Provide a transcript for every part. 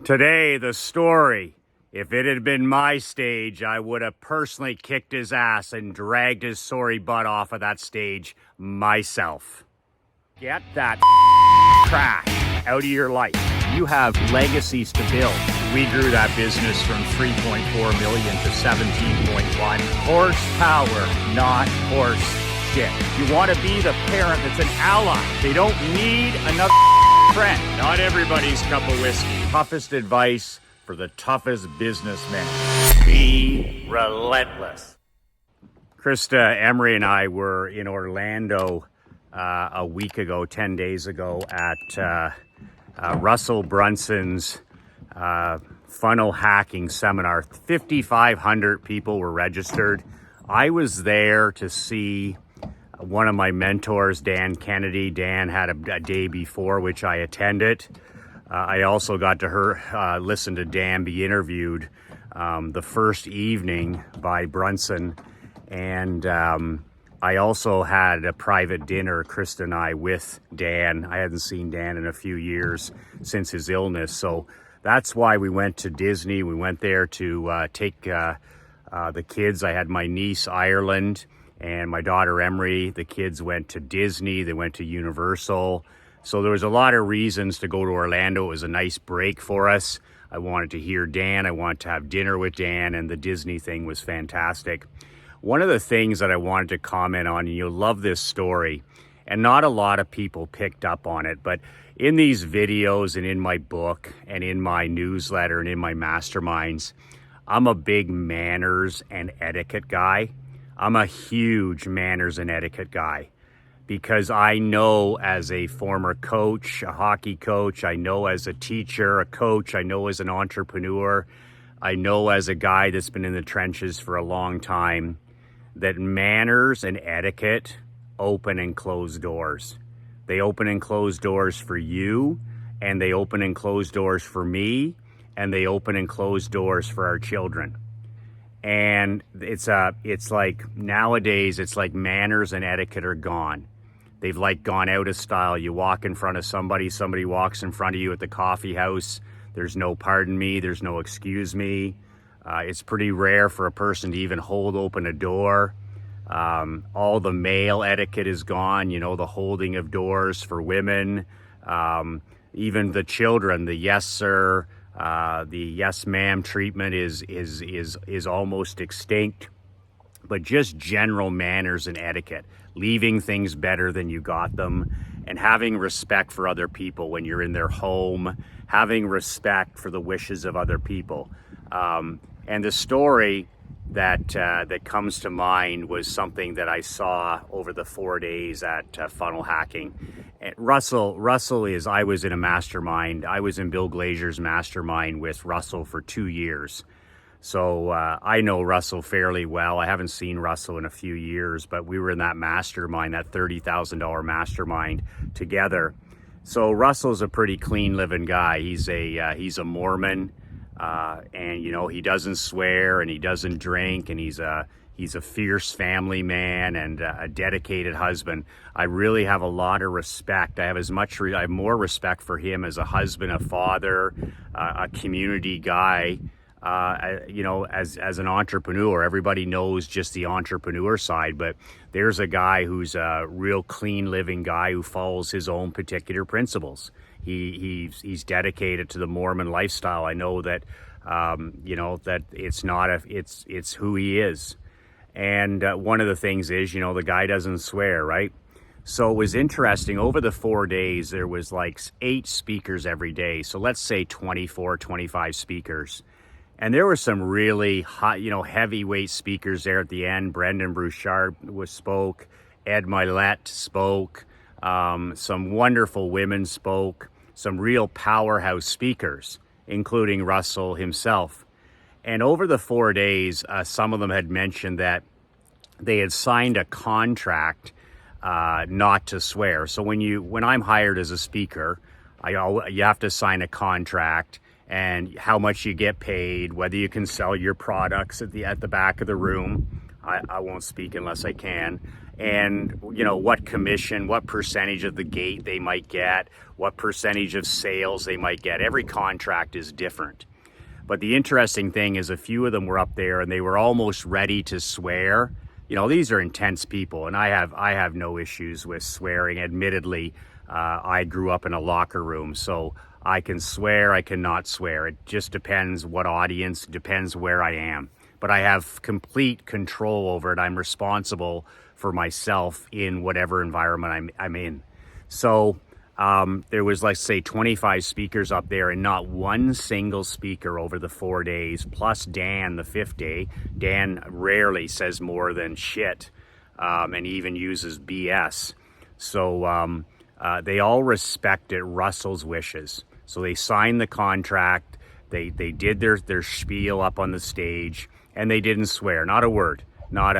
Today, the story. If it had been my stage, I would have personally kicked his ass and dragged his sorry butt off of that stage myself. Get that trash out of your life. You have legacies to build. We grew that business from 3.4 million to 17.1. Horsepower, not horse shit. You want to be the parent that's an ally. They don't need another friend. Not everybody's cup of whiskey. Toughest advice for the toughest businessmen. Be relentless. Krista Emery and I were in Orlando a week ago, 10 days ago, at Russell Brunson's funnel hacking seminar. 5,500 people were registered. I was there to see one of my mentors, Dan Kennedy. Dan had a day before, which I attended. I also got to listen to Dan be interviewed the first evening by Brunson. And I also had a private dinner, Krista and I, with Dan. I hadn't seen Dan in a few years since his illness. So that's why we went to Disney. We went there to take the kids. I had my niece, Ireland, and my daughter, Emery. The kids went to Disney. They went to Universal. So there was a lot of reasons to go to Orlando. It was a nice break for us. I wanted to hear Dan. I wanted to have dinner with Dan, and the Disney thing was fantastic. One of the things that I wanted to comment on, and you'll love this story, and not a lot of people picked up on it, but in these videos and in my book and in my newsletter and in my masterminds, I'm a big manners and etiquette guy. I'm a huge manners and etiquette guy because I know as a former coach, a hockey coach, I know as a teacher, a coach, I know as an entrepreneur, I know as a guy that's been in the trenches for a long time, that manners and etiquette open and close doors. They open and close doors for you, and they open and close doors for me, and they open and close doors for our children. And it's like nowadays, it's like manners and etiquette are gone. They've like gone out of style. You walk in front of somebody walks in front of you at the coffee house. There's no pardon me, there's no excuse me. It's pretty rare for a person to even hold open a door. All the male etiquette is gone, you know, the holding of doors for women. Even the children, the yes sir, the yes ma'am treatment is almost extinct. But just general manners and etiquette, leaving things better than you got them, and having respect for other people when you're in their home, having respect for the wishes of other people. And the story that comes to mind was something that I saw over the 4 days at Funnel Hacking. And Russell is, I was in a mastermind. I was in Bill Glazier's mastermind with Russell for 2 years. So I know Russell fairly well. I haven't seen Russell in a few years, but we were in that mastermind, that $30,000 mastermind together. So Russell's a pretty clean living guy. He's a Mormon, and you know, he doesn't swear and he doesn't drink, and he's a fierce family man and a dedicated husband. I really have a lot of respect. I have more respect for him as a husband, a father, a community guy. You know, as an entrepreneur, everybody knows just the entrepreneur side, but there's a guy who's a real clean living guy who follows his own particular principles. He's dedicated to the Mormon lifestyle. I know that, you know, that it's who he is. And one of the things is, you know, the guy doesn't swear, right? So it was interesting. Over the 4 days, there was like 8 speakers every day. So let's say 24, 25 speakers. And there were some really hot, you know, heavyweight speakers there at the end. Brendan Bouchard spoke. Ed Milet spoke. Some wonderful women spoke. Some real powerhouse speakers, including Russell himself. And over the 4 days, some of them had mentioned that they had signed a contract not to swear. So when I'm hired as a speaker, you have to sign a contract, and how much you get paid, whether you can sell your products at the back of the room. I won't speak unless I can. and what commission, what percentage of the gate they might get, what percentage of sales they might get. Every contract is different. But the interesting thing is a few of them were up there and they were almost ready to swear. These are intense people, and I have no issues with swearing. Admittedly, I grew up in a locker room, so I can swear, I cannot swear. It just depends what audience, depends where I am. But I have complete control over it. I'm responsible for myself in whatever environment I'm in. So there was, let's say, 25 speakers up there, and not one single speaker over the 4 days, plus Dan the 5th day. Dan rarely says more than shit, and even uses BS. So they all respected Russell's wishes. So they signed the contract, they did their spiel up on the stage, and they didn't swear, not a word, not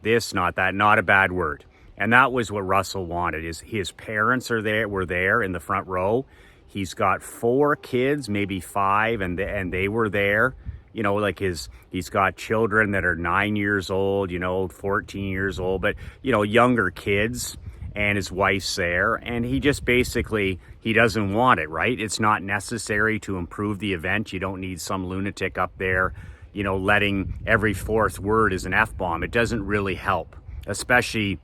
this, not that, not a bad word. And that was what Russell wanted. His parents were there in the front row. He's got 4 kids, maybe 5, and they were there. He's got children that are 9 years old, 14 years old, but younger kids, and his wife's there, and he just basically, he doesn't want it, right? It's not necessary to improve the event. You don't need some lunatic up there, letting every 4th word is an F-bomb. It doesn't really help, especially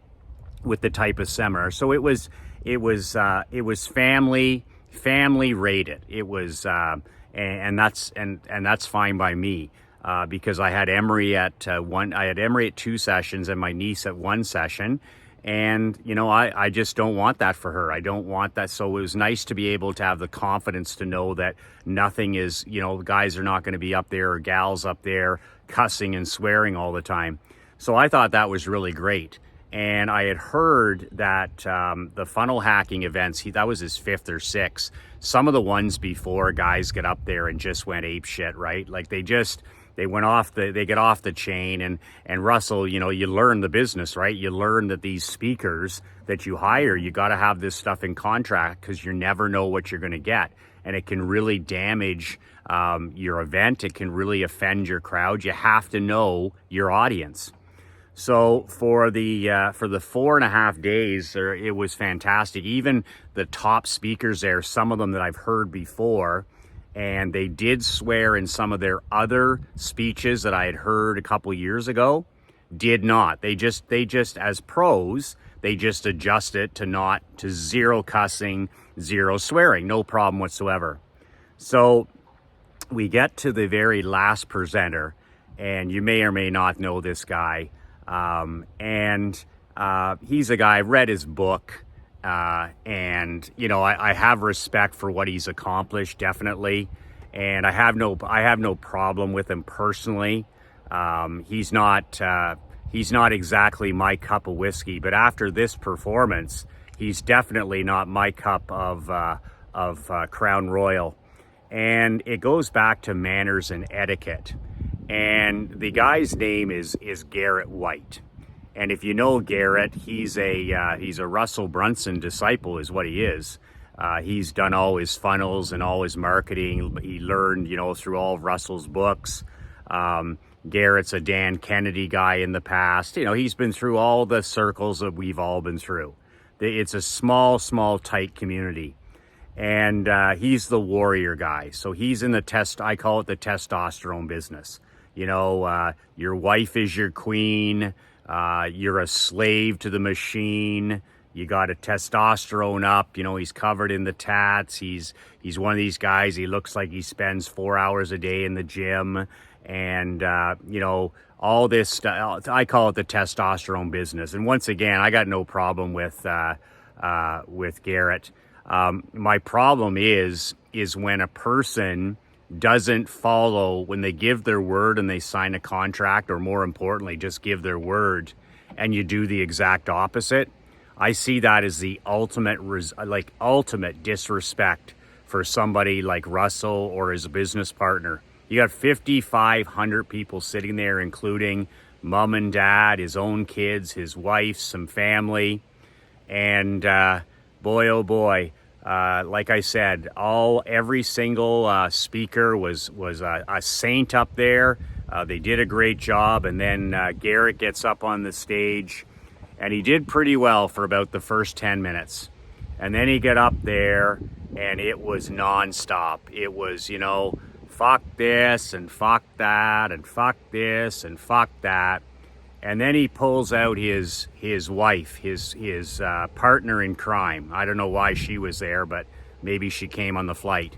with the type of seminar. So it was family rated. It was, and that's fine by me, because I had Emery at 2 sessions and my niece at 1 session. And, I just don't want that for her. I don't want that. So it was nice to be able to have the confidence to know that nothing is, guys are not going to be up there or gals up there cussing and swearing all the time. So I thought that was really great. And I had heard that the funnel hacking events, that was his 5th or 6th. Some of the ones before, guys get up there and just went ape shit, right? Like they get off the chain. And Russell, you learn the business, right? You learn that these speakers that you hire, you got to have this stuff in contract, because you never know what you're going to get. And it can really damage your event. It can really offend your crowd. You have to know your audience. So for the 4.5 days, it was fantastic. Even the top speakers there, some of them that I've heard before, and they did swear in some of their other speeches that I had heard a couple years ago, did not. They just as pros, they just adjust it to 0 cussing, 0 swearing, no problem whatsoever. So we get to the very last presenter, and you may or may not know this guy. He's a guy, I've read his book, and I have respect for what he's accomplished, definitely. And I have no problem with him personally. He's not exactly my cup of whiskey, but after this performance, he's definitely not my cup of Crown Royal. And it goes back to manners and etiquette. And the guy's name is Garrett White. And if you know Garrett, he's a Russell Brunson disciple, is what he is. He's done all his funnels and all his marketing. He learned, through all of Russell's books. Garrett's a Dan Kennedy guy in the past. He's been through all the circles that we've all been through. It's a small, tight community. And he's the warrior guy. So he's in I call it the testosterone business. Your wife is your queen. You're a slave to the machine. You got a testosterone up. He's covered in the tats. He's one of these guys. He looks like he spends 4 hours a day in the gym, and all this stuff. I call it the testosterone business. And once again, I got no problem with Garrett. My problem is when a person doesn't follow, when they give their word and they sign a contract, or more importantly, just give their word, and you do the exact opposite. I see that as the ultimate disrespect for somebody like Russell or his business partner. You got 5,500 people sitting there, including mom and dad, his own kids, his wife, some family, and boy, oh boy. Like I said, every single speaker was a saint up there. They did a great job, and then Garrett gets up on the stage, and he did pretty well for about the first 10 minutes. And then he got up there, and it was nonstop. It was, you know, fuck this, and fuck that, and fuck this, and fuck that. And then he pulls out his wife, his partner in crime. I don't know why she was there, but maybe she came on the flight.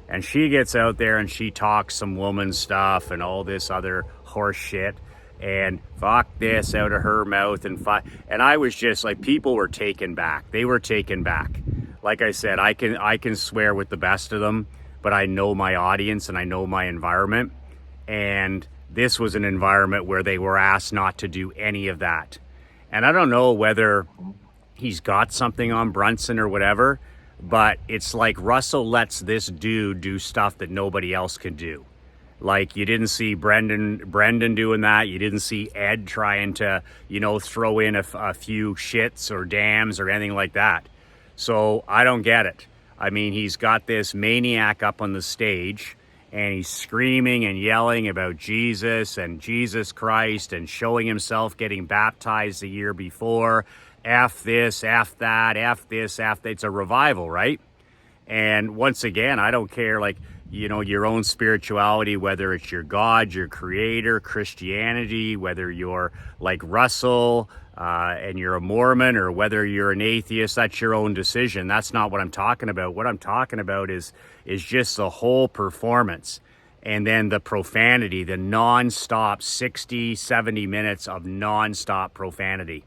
And she gets out there and she talks some woman stuff and all this other horse shit and fuck this out of her mouth and I was just like, people were taken back. They were taken back. Like I said, I can swear with the best of them, but I know my audience and I know my environment. And this was an environment where they were asked not to do any of that. And I don't know whether he's got something on Brunson or whatever, but it's like Russell lets this dude do stuff that nobody else can do. Like, you didn't see Brendan doing that. You didn't see Ed trying to, you know, throw in a few shits or dams or anything like that. So I don't get it. I mean, he's got this maniac up on the stage and he's screaming and yelling about Jesus and Jesus Christ and showing himself getting baptized the year before. F this, F that, F this, F that. It's a revival, right? And once again, I don't care, like, you know, your own spirituality, whether it's your God, your creator, Christianity, whether you're like Russell and you're a Mormon, or whether you're an atheist, that's your own decision. That's not what I'm talking about. What I'm talking about is just the whole performance. And then the profanity, the non-stop 60, 70 minutes of non-stop profanity.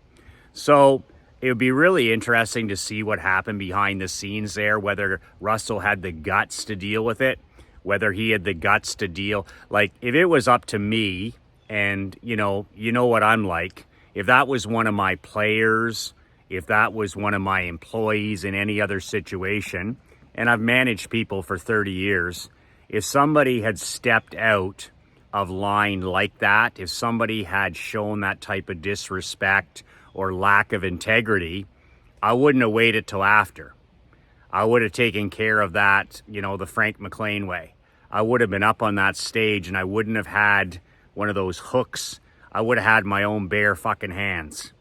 So it would be really interesting to see what happened behind the scenes there, whether Russell had the guts to deal with it, whether he had the guts to deal. Like, if it was up to me, and you know what I'm like, if that was one of my players, if that was one of my employees in any other situation, and I've managed people for 30 years, if somebody had stepped out of line like that, if somebody had shown that type of disrespect or lack of integrity, I wouldn't have waited till after. I would have taken care of that, you know, the Frank McLean way. I would have been up on that stage and I wouldn't have had one of those hooks. I would have had my own bare fucking hands.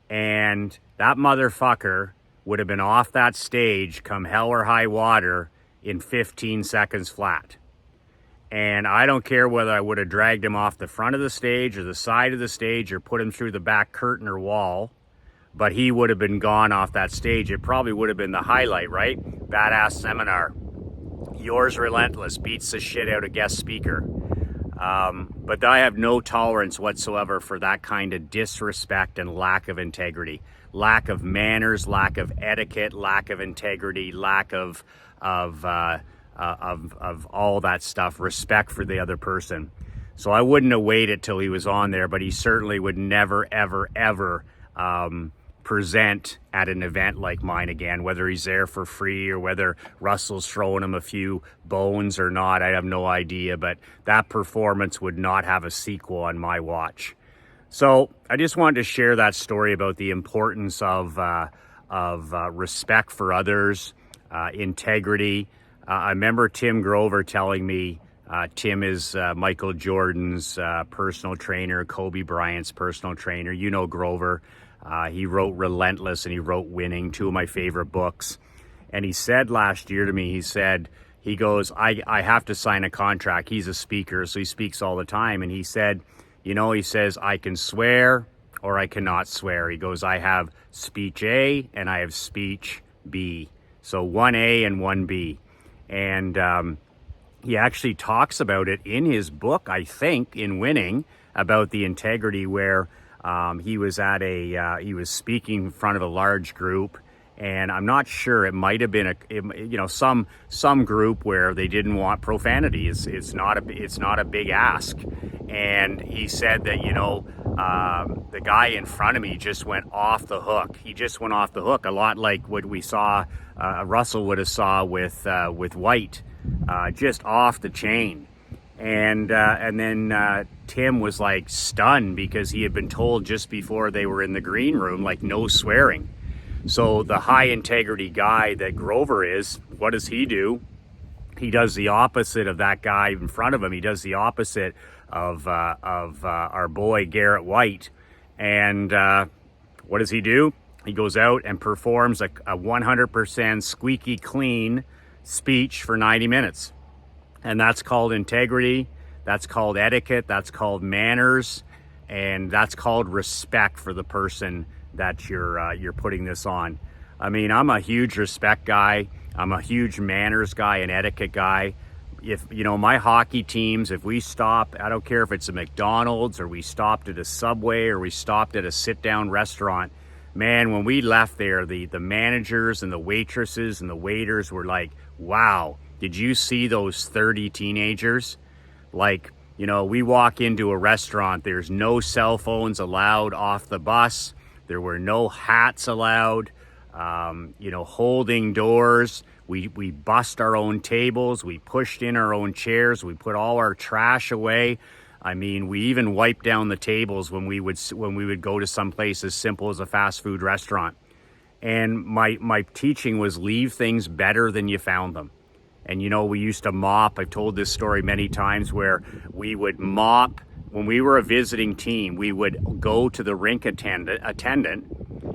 And that motherfucker would have been off that stage come hell or high water in 15 seconds flat. And I don't care whether I would have dragged him off the front of the stage or the side of the stage or put him through the back curtain or wall, but he would have been gone off that stage. It probably would have been the highlight, right? Badass seminar. Yours relentless, beats the shit out of guest speaker. But I have no tolerance whatsoever for that kind of disrespect and lack of integrity, lack of manners, lack of etiquette, lack of integrity, lack of all that stuff, respect for the other person. So I wouldn't have waited till he was on there, but he certainly would never, ever, ever present at an event like mine again, whether he's there for free or whether Russell's throwing him a few bones or not. I have no idea, but that performance would not have a sequel on my watch. So I just wanted to share that story about the importance of respect for others, integrity. I remember Tim Grover telling me, Tim is Michael Jordan's personal trainer, Kobe Bryant's personal trainer. You know Grover. He wrote Relentless and he wrote Winning, two of my favorite books. And he said last year to me, he goes, I have to sign a contract. He's a speaker, so he speaks all the time. And he said, he says, I can swear or I cannot swear. He goes, I have speech A and I have speech B. So 1A and 1B. And he actually talks about it in his book, I think, in Winning, about the integrity where he was he was speaking in front of a large group, and I'm not sure, it might have been some group where they didn't want profanity. It's not a big ask, and he said that the guy in front of me just went off the hook. He just went off the hook, a lot like what we saw Russell would have saw with White, just off the chain. And then Tim was like stunned because he had been told just before they were in the green room, like, no swearing. So the high integrity guy that Grover is, what does he do? he does the opposite of that guy in front of him. He does the opposite of our boy Garrett White. And what does he do? He goes out and performs a 100% squeaky clean speech for 90 minutes. And that's called integrity. That's called etiquette. That's called manners. And that's called respect for the person that you're putting this on. I mean, I'm a huge respect guy. I'm a huge manners guy and etiquette guy. If, you know, my hockey teams, if we stop, I don't care if it's a McDonald's or we stopped at a Subway or we stopped at a sit-down restaurant, man, when we left there, the managers and the waitresses and the waiters were like, wow, did you see those 30 teenagers? Like, you know, we walk into a restaurant, there's no cell phones allowed off the bus. There were no hats allowed. You know, holding doors. We bust our own tables. We pushed in our own chairs. We put all our trash away. I mean, we even wiped down the tables when we would go to some place as simple as a fast food restaurant. And my teaching was leave things better than you found them. And, you know, we used to mop. I've told this story many times where we would mop. When we were a visiting team, we would go to the rink attendant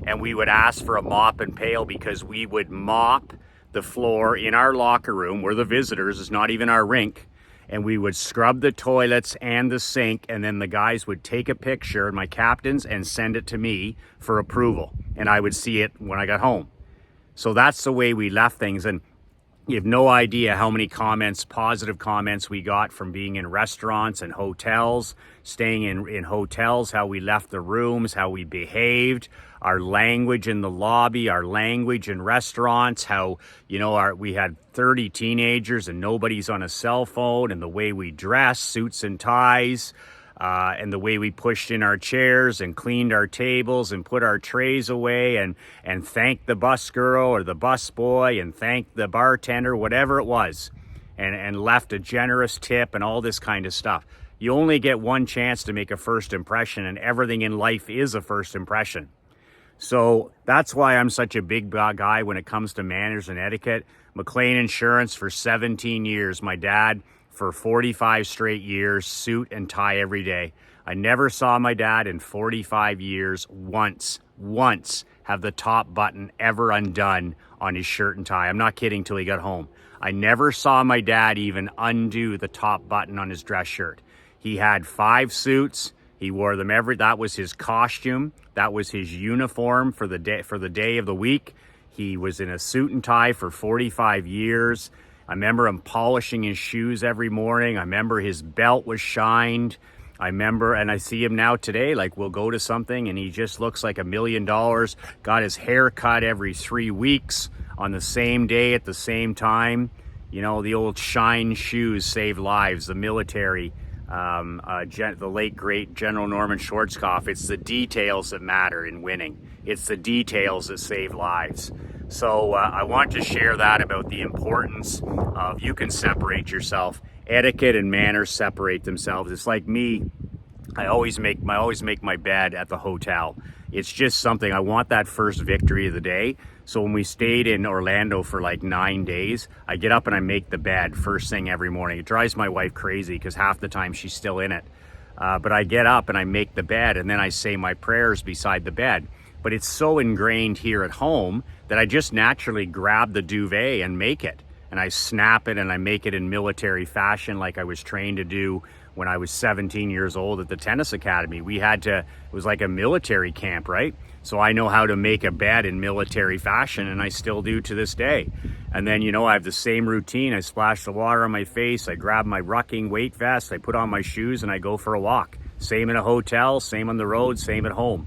and we would ask for a mop and pail because we would mop the floor in our locker room where the visitors is not even our rink. And we would scrub the toilets and the sink. And then the guys would take a picture, my captains, and send it to me for approval. And I would see it when I got home. So that's the way we left things. And you have no idea how many comments, positive comments we got from being in restaurants and hotels, staying in hotels, how we left the rooms, how we behaved, our language in the lobby, our language in restaurants, how, you know, we had 30 teenagers and nobody's on a cell phone, and the way we dress, suits and ties, and the way we pushed in our chairs and cleaned our tables and put our trays away and thanked the bus girl or the bus boy and thanked the bartender, whatever it was, and left a generous tip and all this kind of stuff. You only get one chance to make a first impression, and everything in life is a first impression. So that's why I'm such a big guy when it comes to manners and etiquette. McLean Insurance for 17 years. My dad for 45 straight years, suit and tie every day. I never saw my dad in 45 years once have the top button ever undone on his shirt and tie. I'm not kidding, till he got home. I never saw my dad even undo the top button on his dress shirt. He had 5 suits. He wore them that was his costume. That was his uniform for the day of the week. He was in a suit and tie for 45 years. I remember him polishing his shoes every morning. I remember his belt was shined. And I see him now today, like we'll go to something and he just looks like $1 million. Got his hair cut every 3 weeks on the same day at the same time. You know, the old shine shoes save lives, the military. The late great General Norman Schwarzkopf. It's the details that matter in winning. It's the details that save lives. So I want to share that about the importance of you can separate yourself. Etiquette and manners separate themselves. It's like me. I always make my bed at the hotel. It's just something. I want that first victory of the day. So when we stayed in Orlando for like 9 days, I get up and I make the bed first thing every morning. It drives my wife crazy because half the time she's still in it. But I get up and I make the bed and then I say my prayers beside the bed. But it's so ingrained here at home that I just naturally grab the duvet and make it. And I snap it and I make it in military fashion like I was trained to do when I was 17 years old at the tennis academy. It was like a military camp, right? So I know how to make a bed in military fashion, and I still do to this day. And then, you know, I have the same routine. I splash the water on my face, I grab my rucking weight vest, I put on my shoes, and I go for a walk. Same in a hotel, same on the road, same at home.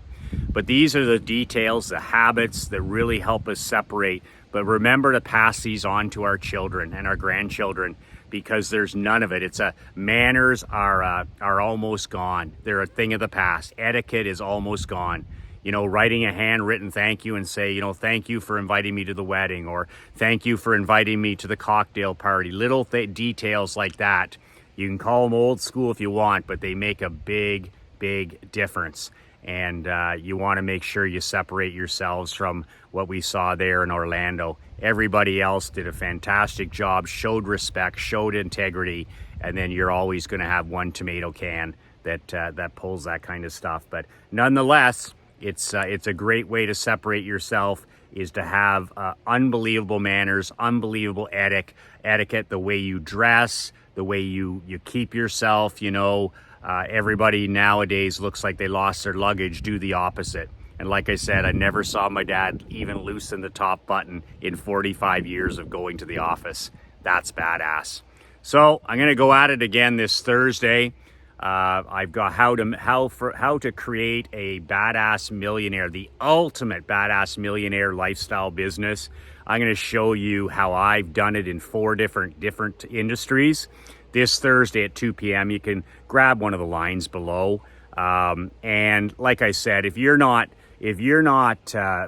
But these are the details, the habits that really help us separate. But remember to pass these on to our children and our grandchildren, because there's none of it. Manners are almost gone. They're a thing of the past. Etiquette is almost gone. You know, writing a handwritten thank you and say, you know, thank you for inviting me to the wedding, or thank you for inviting me to the cocktail party. Little details like that. You can call them old school if you want, but they make a big, big difference. And you want to make sure you separate yourselves from what we saw there in Orlando. Everybody else did a fantastic job, showed respect, showed integrity, and then you're always going to have one tomato can that pulls that kind of stuff. But nonetheless, it's a great way to separate yourself, is to have unbelievable manners, unbelievable etiquette, the way you dress, the way you keep yourself, you know. Everybody nowadays looks like they lost their luggage. Do the opposite. And like I said, I never saw my dad even loosen the top button in 45 years of going to the office. That's badass. So I'm going to go at it again this Thursday. I've got how to create a badass millionaire, the ultimate badass millionaire lifestyle business. I'm going to show you how I've done it in 4 different industries. This Thursday at 2 p.m. You can grab one of the lines below. And like I said, if you're not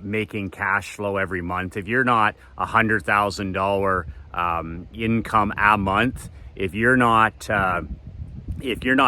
making cash flow every month, if you're not $100,000 income a month, if you're not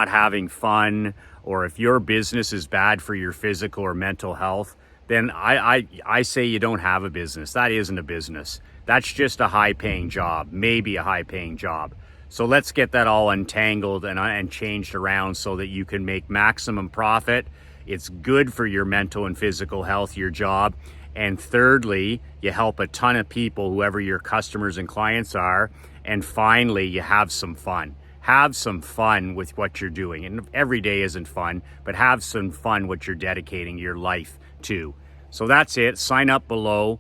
having fun, or if your business is bad for your physical or mental health, then I say you don't have a business. That isn't a business. That's just a high-paying job, maybe a high-paying job. So let's get that all untangled and changed around so that you can make maximum profit. It's good for your mental and physical health, your job. And thirdly, you help a ton of people, whoever your customers and clients are. And finally, you have some fun. Have some fun with what you're doing. And every day isn't fun, but have some fun what you're dedicating your life to. So that's it. Sign up below.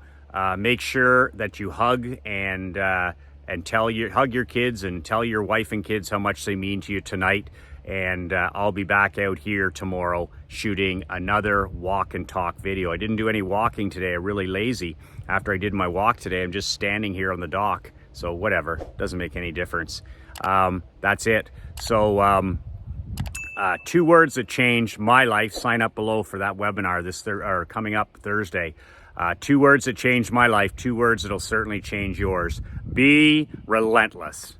Make sure that you hug and hug your kids and tell your wife and kids how much they mean to you tonight. And I'll be back out here tomorrow shooting another walk and talk video. I didn't do any walking today. I'm really lazy. After I did my walk today, I'm just standing here on the dock. So whatever, doesn't make any difference. That's it. So 2 words that changed my life. Sign up below for that webinar coming up Thursday. 2 words that changed my life, 2 words that'll certainly change yours. Be relentless.